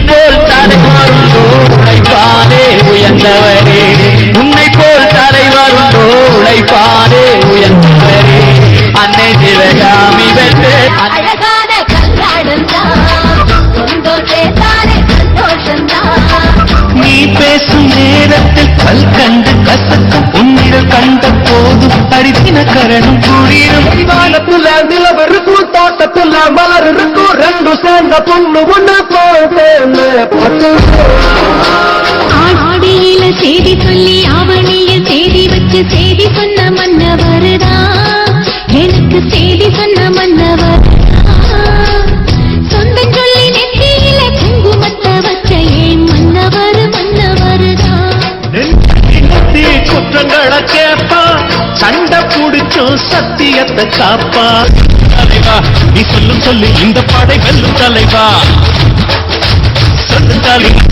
போல் தலைவருந்தோ உழைப்பாரே உயர்ந்தவரே, உன்னை போல் தலைவருந்தோ உழைப்பாரே உயர்ந்தவரே. அன்னை சிவகாமி வென்று அழகான நீ பேசும் நேரத்தில் கல் கண்டு கசக்கும் உன்னிடல் கண்ட போதும் அடித்தின கரணும் கூடிடும். வானத்துல நிலவு இருக்கும், தோட்டத்துல மலர் இருக்கும், ரெண்டும் சேர்ந்த பொண்ணு ஒண்ணு போட்டு ஆடியில செய்தி சொல்லி ஆவணியில் செய்தி வச்சு செய்தி சொன்ன மன்னவருதான், எனக்கு செய்தி சொன்ன மன்னவர். சொந்தம் சொல்லி நெற்றியில குங்குமத்தை வச்ச ஏன் மன்னவர் மன்னவருதான். குற்றங்களை கேப்பா, சண்டை பிடிச்சும் சத்தியத்தை காப்பா. தலைவா நீ சொல்லும் சொல்லி இந்த பாடை வெல்லும் தலைவா. சொல்லு தலைவா.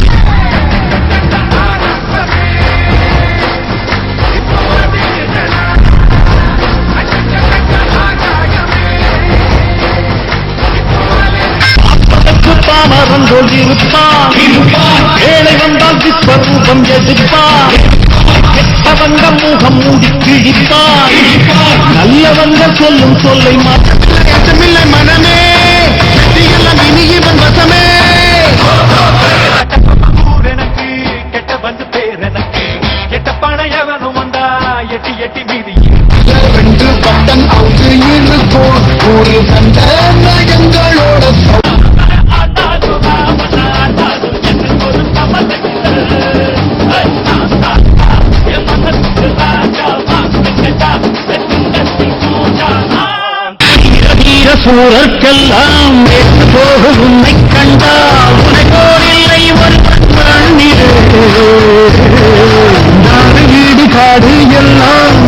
பாமரன் இருப்பான், ஏழை வந்தால் விஸ்வரூபம் எதிர்ப்பான், கெட்டவங்க முகம் மூடி கிழிப்பான், நல்லவங்க சொல்லும் சொல்லை மாற்றமில்லை மனமே, இனி இவன் வசமே. எனக்கு கெட்ட வந்து பேர் எனக்கு கெட்ட பணையவனும் வந்தா எட்டி எட்டி மீதி ரெண்டு பட்டன் அவுது இருக்கும் ஒரு சந்தங்களோட சூரர்க்கெல்லாம் ஏற்று போக உன்னை கண்டால் உனக்கோர் இல்லை ஒரு வீடு காடு எல்லாம்